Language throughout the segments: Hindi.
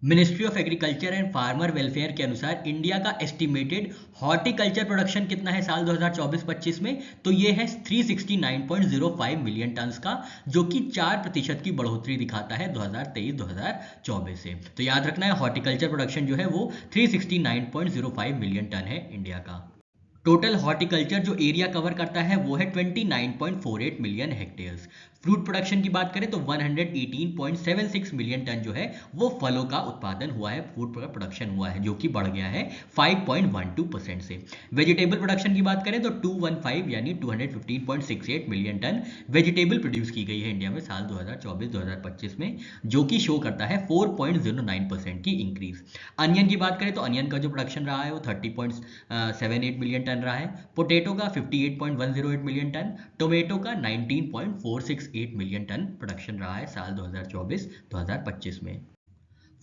Ministry of agriculture and farmer welfare के अनुसार इंडिया का एस्टिमेटेड हॉर्टिकल्चर प्रोडक्शन कितना है साल 2024-25 में, तो ये है 369.05 मिलियन टन्स का, जो कि 4% की बढ़ोतरी दिखाता है 2023-2024 से। तो याद रखना है हॉर्टिकल्चर प्रोडक्शन जो है वो 369.05 मिलियन टन है इंडिया का। टोटल हॉर्टिकल्चर जो एरिया कवर करता है वो है 29.48 मिलियन हेक्टेयर्स। फ्रूट प्रोडक्शन की बात करें तो 118.76 मिलियन टन जो है वो फलों का उत्पादन हुआ है, फूड प्रोडक्शन हुआ है, जो कि बढ़ गया है 5.12% से। वेजिटेबल प्रोडक्शन की बात करें तो 215 यानी 215.68 मिलियन टन वेजिटेबल प्रोड्यूस की गई है इंडिया में साल 2024-2025 में, जो कि शो करता है 4.09% की इंक्रीज। अनियन की बात करें तो अनियन का जो प्रोडक्शन रहा है वो 30.78 मिलियन टन रहा है, पोटैटो का 58.108 मिलियन टन, टोमेटो का 19.468 मिलियन टन प्रोडक्शन रहा है साल 2024-2025 में।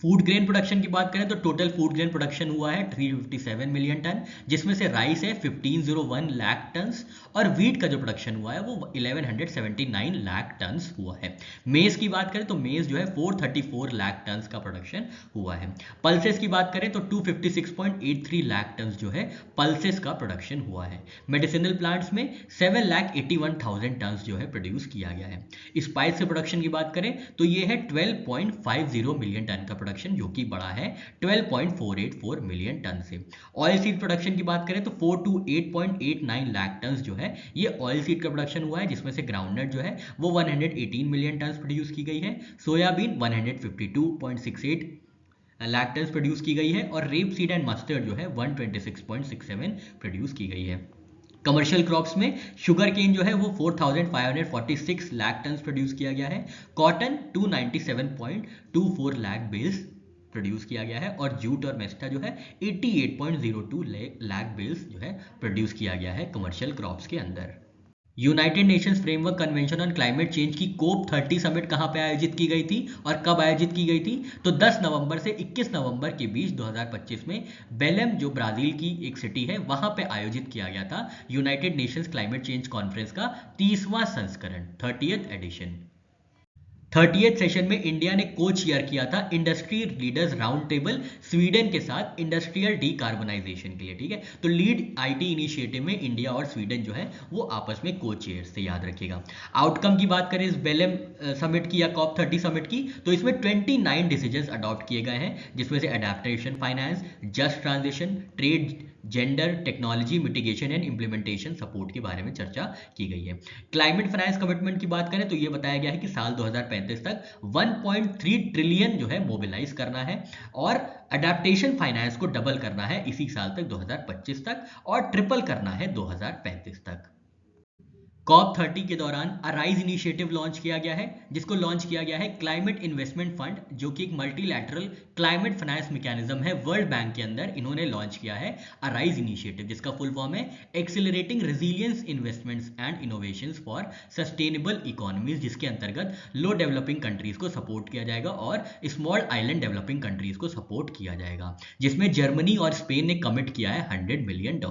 फूड ग्रेन प्रोडक्शन की बात करें तो टोटल फूड ग्रेन प्रोडक्शन हुआ है 357 मिलियन टन, जिसमें से राइस है 1501 लाख टन्स और व्हीट का जो प्रोडक्शन हुआ है वो 1179 लाख टन्स हुआ है। मेज की बात करें तो मेज जो है 434 लाख टन्स का प्रोडक्शन हुआ है। पल्सेस की बात करें तो 256.83 लाख टन्स जो है पल्सेस का प्रोडक्शन हुआ है। मेडिसिनल प्लांट्स में 7,81,000 टन्स जो है प्रोड्यूस किया गया है। स्पाइस के प्रोडक्शन की बात करें तो ये है 12.50 मिलियन टन का प्रोडक्शन, जो कि बड़ा है 12.484 मिलियन टन से। ऑयल सीड प्रोडक्शन की बात करें तो 4 to 8.89 लाख टन जो है ये ऑयल सीड का प्रोडक्शन हुआ है, जिसमें से ग्राउंडनट जो है वो 118 मिलियन टन प्रोड्यूस की गई है, सोयाबीन 152.68 लाख टन प्रोड्यूस की गई है और रेप सीड एंड मस्टर्ड जो है 126.67 प्रोड्यूस की गई है। कमर्शियल क्रॉप्स में शुगर केन जो है वो 4,546 लाख टन प्रोड्यूस किया गया है, कॉटन 297.24 लाख बेल्स प्रोड्यूस किया गया है और जूट और मेस्टा जो है 88.02 लाख बेल्स जो है प्रोड्यूस किया गया है कमर्शियल क्रॉप्स के अंदर। United Nations framework convention on climate change की कोप 30 समिट कहां पे आयोजित की गई थी और कब आयोजित की गई थी, तो 10 नवंबर से 21 नवंबर के बीच 2025 में बेलेम जो ब्राजील की एक सिटी है वहां पे आयोजित किया गया था United Nations climate change conference का 30वां संस्करण 30th एडिशन। 30th सेशन में इंडिया ने को चेयर किया था industry leaders round table Sweden के साथ इंडस्ट्रियल डीकार्बोनाइजेशन के लिए। ठीक है, तो लीड आईटी इनिशिएटिव में इंडिया और स्वीडन जो है वो आपस में को चेयर से, याद रखिएगा। आउटकम की बात करें इस बेलेम समिट की या कॉप 30 समिट की, तो इसमें 29 डिसीजंस अडॉप्ट किए गए हैं, जिसमें से adaptation finance, just transition, trade, gender, technology mitigation and implementation support के बारे में चर्चा की गई है। क्लाइमेट फाइनेंस कमिटमेंट की बात करें तो यह बताया गया है कि साल 2035 तक 1.3 ट्रिलियन जो है मोबिलाइज करना है और अडेप्टेशन फाइनेंस को डबल करना है इसी साल तक 2025 तक और ट्रिपल करना है 2035 तक। कॉप 30 के दौरान अराइज इनिशिएटिव लॉन्च किया गया है, जिसको लॉन्च किया गया है क्लाइमेट इन्वेस्टमेंट फंड, जो कि एक मल्टीलैटरल क्लाइमेट फाइनेंस मैकेनिज्म है वर्ल्ड बैंक के अंदर। इन्होंने लॉन्च किया है अराइज इनिशिएटिव, जिसका फुल फॉर्म है accelerating resilience investments and innovations for sustainable economies, जिसके अंतर्गत लो डेवलपिंग कंट्रीज को सपोर्ट किया जाएगा और स्मॉल आइलैंड डेवलपिंग कंट्रीज को सपोर्ट किया जाएगा, जिसमें जर्मनी और स्पेन ने कमिट किया है $100 मिलियन।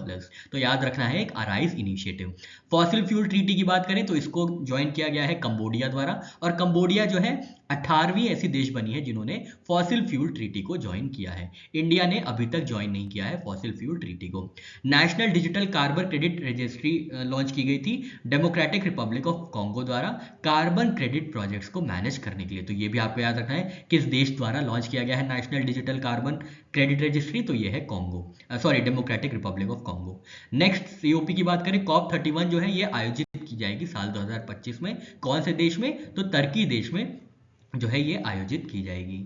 तो याद रखना है एक arise initiative. Fossil fuel treaty की बात करें तो इसको ज्वाइन किया गया है कंबोडिया द्वारा और कंबोडिया जो है 18वीं ऐसी देश बनी है जिन्होंने फॉसिल फ्यूल ट्रीटी को ज्वाइन किया है। इंडिया ने अभी तक ज्वाइन नहीं किया है फॉसिल फ्यूल ट्रीटी को। National digital carbon credit registry launch की गई थी डेमोक्रेटिक रिपब्लिक ऑफ कॉन्गो द्वारा कार्बन क्रेडिट प्रोजेक्ट्स को मैनेज करने के लिए। तो ये भी आपको याद रखना है किस देश द्वारा लॉन्च किया गया है national digital carbon credit registry, तो ये है democratic Republic of Congo. Next COP की बात करें कॉप 31 जो है ये आयोजित की जाएगी साल 2025 में। कौन से देश में, तो तुर्की देश में जो है ये आयोजित की जाएगी।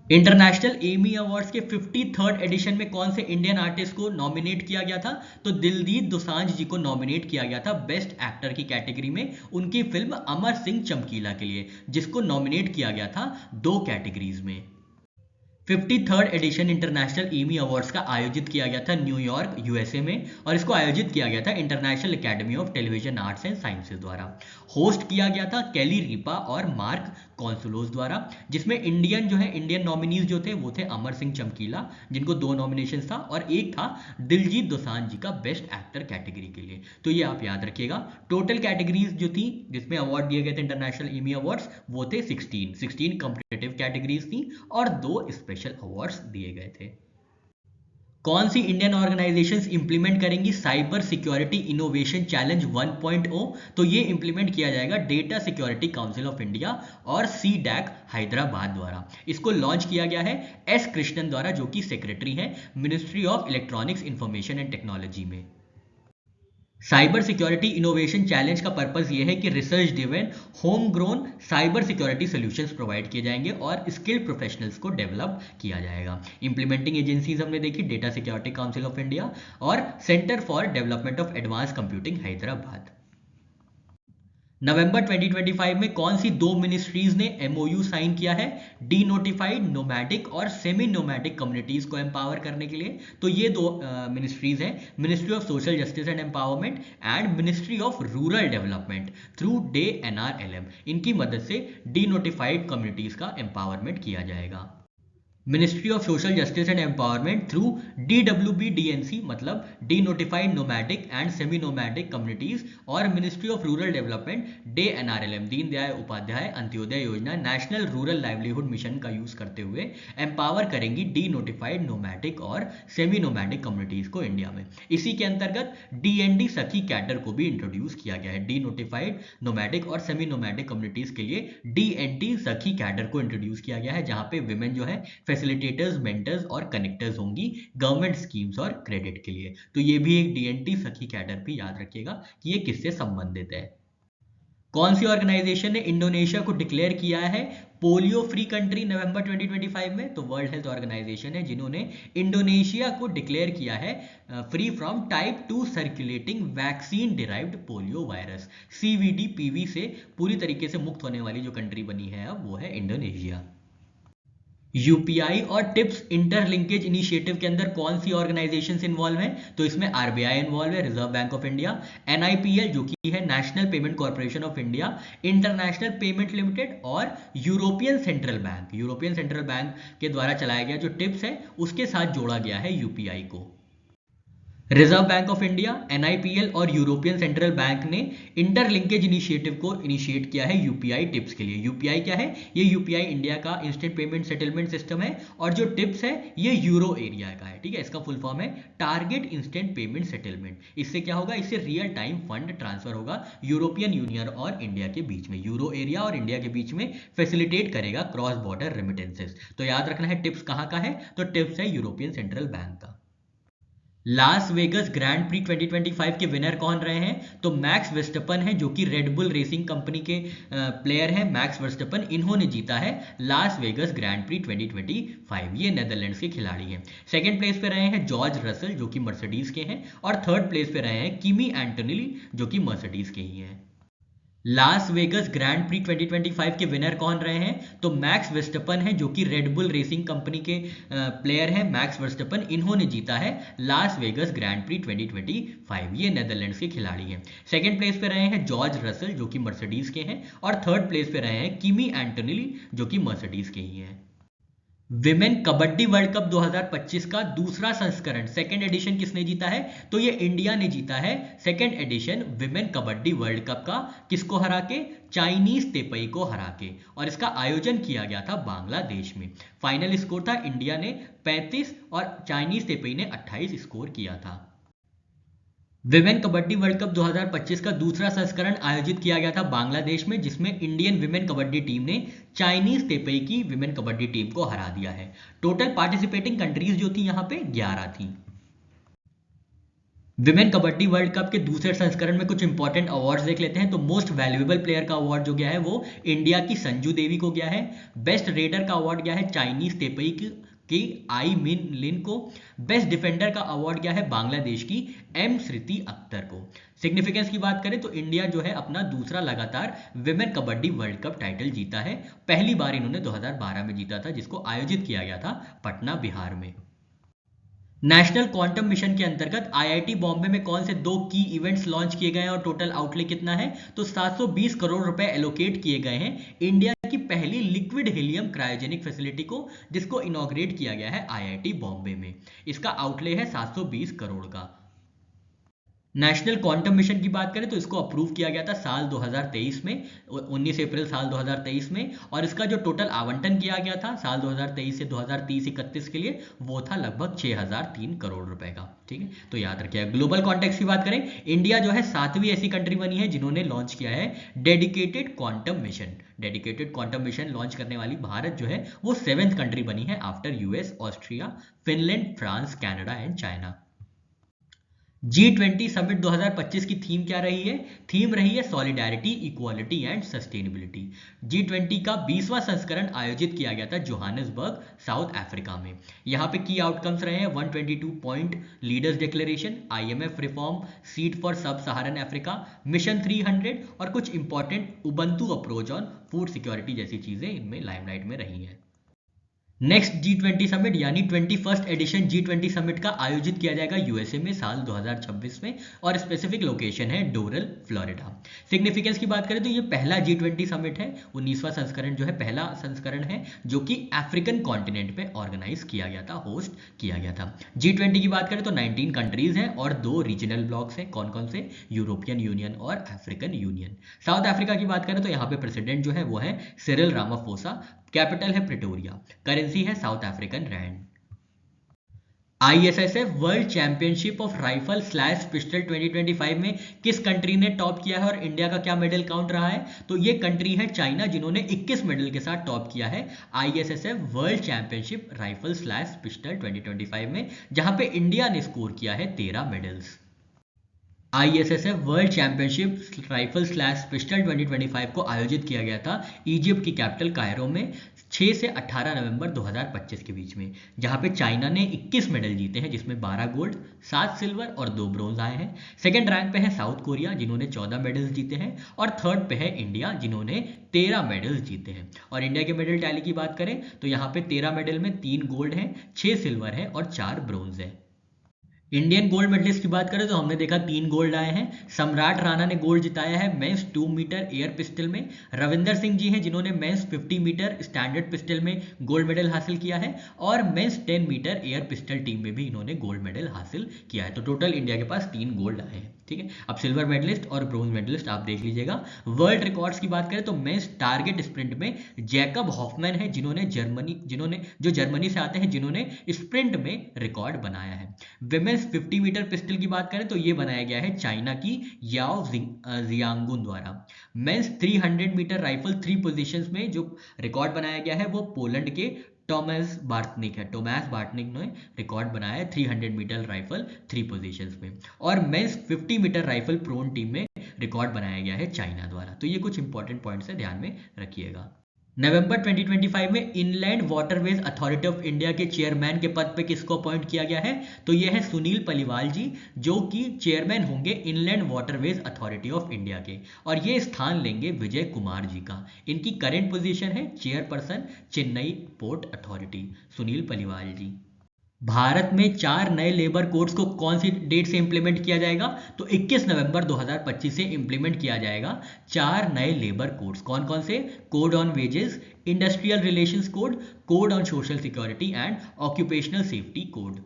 इंटरनेशनल एमी अवार्ड्स के 53rd एडिशन में कौन से इंडियन आर्टिस्ट को नॉमिनेट किया गया था, तो दिलजीत दोसांझ जी को नॉमिनेट किया गया था बेस्ट एक्टर की कैटेगरी में उनकी फिल्म अमर सिंह चमकीला के लिए, जिसको नॉमिनेट किया गया था 2 कैटेगरीज में। 53rd addition international Emmy awards का आयोजित किया गया था न्यूयॉर्क यूएसए में और इसको आयोजित किया गया था international academy of television arts and sciences द्वारा। होस्ट किया गया था कैली रीपा और मार्क कॉन्सुलोस द्वारा, जिसमें इंडियन नॉमिनीज जो थे वो थे अमर सिंह चमकीला जिनको 2 नॉमिनेशन था और एक था दिलजीत दोसांझ जी का बेस्ट एक्टर कैटेगरी के लिए। तो ये आप याद रखिएगा। टोटल कैटेगरीज जो थी जिसमें अवार्ड दिए गए थे इंटरनेशनल एमी अवार्ड्स वो थे 16 कंप्लीट कैटेगरीज थी और 2 स्पेशल अवार्ड्स दिए गए थे। कौन सी इंडियन ऑर्गेनाइजेशंस इंप्लीमेंट करेंगी साइबर सिक्योरिटी इनोवेशन चैलेंज 1.0? तो ये इंप्लीमेंट किया जाएगा data security council of India और CDAC हैदराबाद द्वारा। इसको लॉन्च किया गया है S कृष्णन द्वारा, जो कि सेक्रेटरी हैं ministry of electronics information and technology में। साइबर सिक्योरिटी इनोवेशन चैलेंज का पर्पस ये है कि research driven home grown cyber security solutions provide किए जाएंगे और स्किल्ड प्रोफेशनल्स को डेवलप किया जाएगा। इंप्लीमेंटिंग एजेंसीज हमने देखी data security council of India और centre for development of advance computing Hyderabad. नवंबर 2025 में कौन सी 2 मिनिस्ट्रीज ने MOU साइन किया है डी नोटिफाइड नोमैडिक और सेमी नोमैडिक कम्युनिटीज को एम्पावर करने के लिए? तो ये 2 मिनिस्ट्रीज हैं ministry of social justice and empowerment and ministry of rural development through DAY NRLM। इनकी मदद से डी नोटिफाइड कम्युनिटीज का एम्पावरमेंट किया जाएगा। Ministry of social justice and empowerment through DWBDNC मतलब de notified nomadic and semi nomadic communities और ministry of rural development DAY NRLM Deendayal Upadhyay Antyodaya Yojana national rural livelihood mission का यूज करते हुए एम्पावर करेंगी डी नोटिफाइड नोमैडिक और सेमी नोमैडिक कम्युनिटीज को इंडिया में। इसी के अंतर्गत DND सखी कैडर को भी इंट्रोड्यूस किया गया है। डी नोटिफाइड नोमैडिक और सेमी नोमैडिक कम्युनिटीज के लिए DNT सखी कैडर को इंट्रोड्यूस किया गया है, जहां पे विमेन जो है फैसिलिटेटर्स, मेंटर्स और कनेक्टर्स होंगी गवर्नमेंट स्कीम्स और क्रेडिट के लिए। तो ये भी एक DNT सखी कैडर भी याद रखिएगा कि ये किससे संबंधित है। कौन सी ऑर्गेनाइजेशन ने इंडोनेशिया को डिक्लेयर किया है पोलियो फ्री कंट्री नवंबर 2025 में? तो वर्ल्ड हेल्थ ऑर्गेनाइजेशन है जिन्होंने इंडोनेशिया को डिक्लेयर किया है free from type 2 circulating vaccine derived polio virus CVD-PV से पूरी तरीके से मुक्त होने वाली जो कंट्री बनी है अब वो है इंडोनेशिया। UPI और टिप्स इंटरलिंकेज इनिशिएटिव के अंदर कौन सी ऑर्गेनाइजेशंस इन्वॉल्व हैं? तो इसमें RBI इन्वॉल्व है, reserve bank of India, NIPL जो कि है national payment corporation of India, international payment limited और European central bank. European central bank के द्वारा चलाया गया जो टिप्स है उसके साथ जोड़ा गया है UPI को। Reserve bank of India, NIPL और यूरोपियन सेंट्रल बैंक ने इंटरलिंकेज इनिशिएटिव को इनिशिएट किया है UPI टिप्स के लिए। UPI क्या है? ये UPI इंडिया का इंस्टेंट पेमेंट सेटलमेंट सिस्टम है और जो टिप्स है ये यूरो एरिया का है। ठीक है, इसका फुल फॉर्म है टारगेट इंस्टेंट पेमेंट सेटलमेंट। इससे क्या होगा? इससे रियल टाइम फंड ट्रांसफर होगा यूरोपियन यूनियन और इंडिया के बीच में, यूरो एरिया और इंडिया के बीच में फैसिलिटेट करेगा क्रॉस बॉर्डर रेमिटेंसेस। तो याद रखना है टिप्स कहाँ का है? तो टिप्स है यूरोपियन सेंट्रल बैंक का। लास वेगस ग्रैंड प्री 2025 के विनर कौन रहे हैं? तो मैक्स वर्स्टैपन है जो कि रेडबुल रेसिंग कंपनी के प्लेयर हैं। मैक्स वर्स्टैपन इन्होंने जीता है लास वेगस ग्रैंड प्री 2025। ये नेदरलैंड्स के खिलाड़ी हैं। सेकंड प्लेस पे रहे हैं जॉर्ज रसल जो कि मर्सिडीज के हैं और थर्ड प्लेस पे रहे हैं किमी एंटोनिली जो कि मर्सिडीज के ही हैं। लास वेगस ग्रैंड प्री 2025 के विनर कौन रहे हैं? तो मैक्स वर्स्टैपन है जो कि रेडबुल रेसिंग कंपनी के प्लेयर हैं। मैक्स वर्स्टैपन इन्होंने जीता है लास वेगस ग्रैंड प्री 2025। ये नेदरलैंड्स के खिलाड़ी हैं। सेकंड प्लेस पे रहे हैं जॉर्ज रसल जो कि मर्सिडीज के हैं और थर्ड प्लेस पे रहे हैं किमी एंटोनिली जो कि मर्सिडीज के ही हैं। विमेन कबड्डी वर्ल्ड कप 2025 का दूसरा संस्करण सेकेंड एडिशन किसने जीता है? तो ये इंडिया ने जीता है second edition women kabaddi world cup का। किसको हरा के? चाइनीज तेपई को हरा के। और इसका आयोजन किया गया था बांग्लादेश में। फाइनल स्कोर था इंडिया ने 35 और चाइनीज तेपई ने 28 स्कोर किया था। विमेन कबड्डी वर्ल्ड कप 2025 का दूसरा संस्करण आयोजित किया गया था बांग्लादेश में, जिसमें इंडियन विमेन कबड्डी टीम ने चाइनीज तेपई की विमेन कबड्डी टीम को हरा दिया है। टोटल पार्टिसिपेटिंग कंट्रीज जो थी यहां पे 11 थी। विमेन कबड्डी वर्ल्ड कप के दूसरे संस्करण में कुछ इंपॉर्टेंट अवार्ड्स देख लेते हैं। तो मोस्ट वैल्यूएबल प्लेयर का अवार्ड जो गया है वो इंडिया की संजू देवी को गया है। बेस्ट रेडर का अवार्ड गया है चाइनीज तेपई की आई मिन लिन को। बेस्ट डिफेंडर का अवार्ड गया है बांग्लादेश की एम श्रुति अख्तर को। सिग्निफिकेंस की बात करें तो इंडिया जो है अपना दूसरा लगातार women kabaddi world cup title जीता है। पहली बार इन्होंने 2012 में जीता था जिसको आयोजित किया गया था पटना बिहार में। नेशनल क्वांटम मिशन के अंतर्गत IIT बॉम्बे में कौन से 2 की इवेंट्स लॉन्च किए गए हैं और टोटल आउटले कितना है? तो 720 करोड़ रुपए एलोकेट किए गए हैं इंडिया की पहली लिक्विड हीलियम क्रायोजेनिक फैसिलिटी को, जिसको इनॉग्रेट किया गया है IIT बॉम्बे में। इसका आउटले है 720 करोड़ का। नेशनल क्वांटम मिशन की बात करें तो इसको अप्रूव किया गया था साल 2023 में, 19 अप्रैल साल 2023 में, और इसका जो टोटल आवंटन किया गया था साल 2023 से 2030-31 के लिए वो था लगभग 6003 करोड़ रुपए का। ठीक है, तो याद रखिए। ग्लोबल कॉन्टेक्स्ट की बात करें, इंडिया जो है 7वीं ऐसी कंट्री बनी है जिन्होंने लॉन्च किया है dedicated quantum mission. Dedicated quantum mission launch करने वाली भारत जो है वो 7th कंट्री बनी है after US, Austria, Finland, France, Canada and China. G20 summit 2025 की थीम क्या रही है? थीम रही है solidarity, equality and sustainability. G20 का 20वां संस्करण आयोजित किया गया था जोहानिसबर्ग, साउथ अफ्रीका में। यहाँ पे की आउटकम्स रहे हैं 122 point leaders declaration, IMF reform, seat for सब सहारन अफ्रीका, मिशन 300 और कुछ important Ubuntu approach on food security जैसी चीजें इनमें लाइमलाइट में रही हैं। नेक्स्ट G20 समिट यानी 21st एडिशन G20 समिट का आयोजित किया जाएगा यूएसए में साल 2026 में, और स्पेसिफिक लोकेशन है डोरल, फ्लोरिडा। सिग्निफिकेंस की बात करें तो ये पहला G20 समिट है, 19वां संस्करण जो है पहला संस्करण है जो कि अफ्रीकन कॉन्टिनेंट पे ऑर्गेनाइज किया गया था, होस्ट किया गया था। G20 की बात करें तो 19 कंट्रीज हैं और 2 रीजनल ब्लॉक्स हैं। कौन कौन से? यूरोपियन यूनियन और अफ्रीकन यूनियन। साउथ अफ्रीका की बात करें तो यहाँ पे प्रेसिडेंट जो है वो है सिरिल रामाफोसा, कैपिटल है प्रिटोरिया, करेंसी है South African rand. ISSF world championship of rifle slash pistol 2025 में किस कंट्री ने टॉप किया है और इंडिया का क्या मेडल काउंट रहा है? तो ये कंट्री है चाइना, जिन्होंने 21 मेडल के साथ टॉप किया है ISSF world championship rifle slash pistol 2025 में, जहां पे इंडिया ने स्कोर किया है 13 medals. ISSF world championship rifle slash pistol 2025 को आयोजित किया गया था इजिप्ट की कैपिटल कायरो में 6 से 18 नवंबर 2025 के बीच में, जहां पे चाइना ने 21 मेडल जीते हैं, जिसमें 12 गोल्ड, 7 सिल्वर और 2 ब्रोंज आए हैं। सेकंड रैंक पे है साउथ कोरिया, जिन्होंने 14 मेडल्स जीते हैं, और थर्ड पे है इंडिया, जिन्होंने 13 मेडल्स जीते हैं। और इंडिया के मेडल टैली की बात करें तो यहाँ पे 13 मेडल में 3 गोल्ड हैं, 6 सिल्वर है और 4 ब्रोंज है। इंडियन गोल्ड मेडलिस्ट की बात करें तो हमने देखा 3 गोल्ड आए हैं। सम्राट राणा ने गोल्ड जिताया है मेंस 2 मीटर एयर पिस्टल में। रविंदर सिंह जी हैं जिन्होंने मेंस 50 मीटर स्टैंडर्ड पिस्टल में गोल्ड मेडल हासिल किया है, और men's 10 metre air pistol team में भी इन्होंने गोल्ड मेडल हासिल किया है। तो टोटल इंडिया के पास 3 गोल्ड आए हैं। ठीक है, अब सिल्वर मेडलिस्ट और ब्रोंज मेडलिस्ट आप देख लीजिएगा। वर्ल्ड रिकॉर्ड्स की बात करें तो मेंस टारगेट स्प्रिंट में जैकब हॉफमैन है, जिन्होंने जर्मनी से आते हैं, जिन्होंने स्प्रिंट में रिकॉर्ड बनाया है। विमेंस 50 मीटर पिस्टल की बात करें तो ये बनाया गया है चाइना की याओ जियांगुन द्वारा। मेंस 300 मीटर राइफल 3 पोजीशंस में जो रिकॉर्ड बनाया गया है वो पोलैंड के टॉमस बार्टनिक ने रिकॉर्ड बनाया है 300 मीटर राइफल 3 पोजीशंस में। और men's 50 metre rifle prone team में रिकॉर्ड बनाया गया है चाइना द्वारा। तो ये कुछ इंपॉर्टेंट पॉइंट्स है, ध्यान में रखिएगा। नवंबर 2025 में inland waterways authority of India के चेयरमैन के पद पे किसको अपॉइंट किया गया है? तो यह है सुनील पलिवाल जी, जो कि चेयरमैन होंगे inland waterways authority of India के, और ये स्थान लेंगे विजय कुमार जी का। इनकी करेंट पोजीशन है chairperson Chennai port authority, Sunil Paliwal ji. Bharat में 4 नए लेबर कोड्स को कौन सी डेट से इंप्लीमेंट किया जाएगा? तो 21 नवंबर 2025 से इंप्लीमेंट किया जाएगा 4 नए लेबर कोड्स। कौन कौन से? Code on wages, industrial relations code, code on social security and occupational safety code.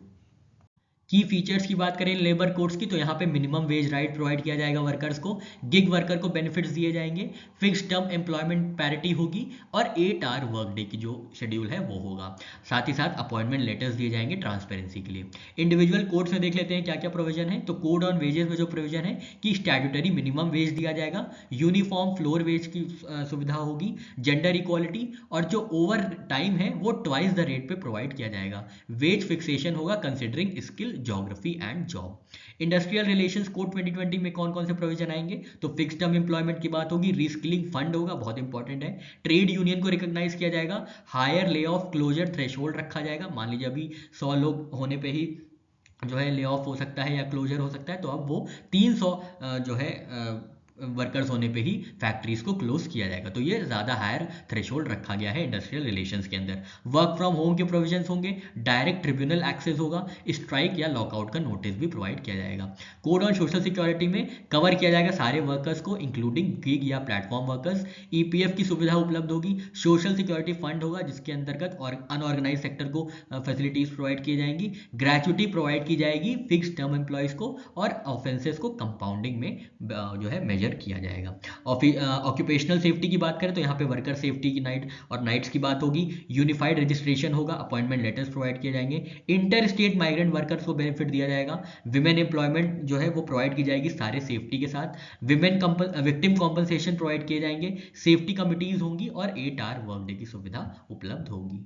की फीचर्स की बात करें लेबर कोड्स की तो यहाँ पे मिनिमम वेज राइट प्रोवाइड किया जाएगा वर्कर्स को, गिग वर्कर को बेनिफिट्स दिए जाएंगे, फिक्स टर्म एम्प्लॉयमेंट पैरिटी होगी, और 8 आवर वर्क डे की जो शेड्यूल है वो होगा। साथ ही साथ अपॉइंटमेंट लेटर्स दिए जाएंगे ट्रांसपेरेंसी के लिए। इंडिविजुअल कोड्स में देख लेते हैं क्या क्या प्रोविजन है। तो कोड ऑन वेजेस में जो प्रोविजन है कि स्टैट्यूटरी मिनिमम वेज दिया जाएगा, यूनिफॉर्म फ्लोर वेज की सुविधा होगी, जेंडर इक्वालिटी, और जो ओवर टाइम है वो ट्वाइस द रेट पे प्रोवाइड किया जाएगा। वेज फिक्सेशन होगा considering skill, geography and job. Industrial relations code 2020 में कौन कौन से प्रोविजन आएंगे? तो फिक्स टर्म एम्प्लॉयमेंट की बात होगी, रीस्किलिंग फंड होगा, बहुत इंपॉर्टेंट है, ट्रेड यूनियन को रिकॉग्नाइज किया जाएगा, higher lay off closure threshold रखा जाएगा। मान लीजिए अभी 100 लोग होने पे ही जो है ले ऑफ हो सकता है या क्लोजर हो सकता है, तो अब वो 300 जो है वर्कर्स होने पे ही फैक्ट्रीज को क्लोज किया जाएगा। तो ये ज़्यादा हायर थ्रेशोल्ड रखा गया है इंडस्ट्रियल रिलेशंस के अंदर। वर्क फ्रॉम होम के प्रोविजंस होंगे, डायरेक्ट ट्रिब्यूनल एक्सेस होगा, स्ट्राइक या लॉकआउट का नोटिस भी प्रोवाइड किया जाएगा। कोड ऑन सोशल सिक्योरिटी में कवर किया जाएगा सारे वर्कर्स को इंक्लूडिंग गिग या प्लेटफॉर्म वर्कर्स। ईपीएफ की सुविधा उपलब्ध होगी, सोशल सिक्योरिटी फंड होगा जिसके अंतर्गत और अनऑर्गेनाइज सेक्टर को फैसिलिटीज प्रोवाइड की जाएंगी, ग्रेचुटी प्रोवाइड की जाएगी फिक्स टर्म एम्प्लॉयज को, और ऑफेंसेस को कंपाउंडिंग में जो है मेजर किया जाएगा। ऑक्यूपेशनल सेफ्टी की बात करें तो यहाँ पे वर्कर सेफ्टी की नाइट और नाइट्स की बात होगी, यूनिफाइड रजिस्ट्रेशन होगा, अपॉइंटमेंट लेटर्स प्रोवाइड किए जाएंगे, इंटर स्टेट माइग्रेंट वर्कर्स को बेनिफिट दिया जाएगा, विमेन एम्प्लॉयमेंट जो है वो प्रोवाइड की जाएगी सारे सेफ्टी के साथ, विमेन विक्टिम कॉम्पनसेशन प्रोवाइड किए जाएंगे, सेफ्टी कमिटीज होंगी और 8 आवर वर्क डे की सुविधा उपलब्ध होगी।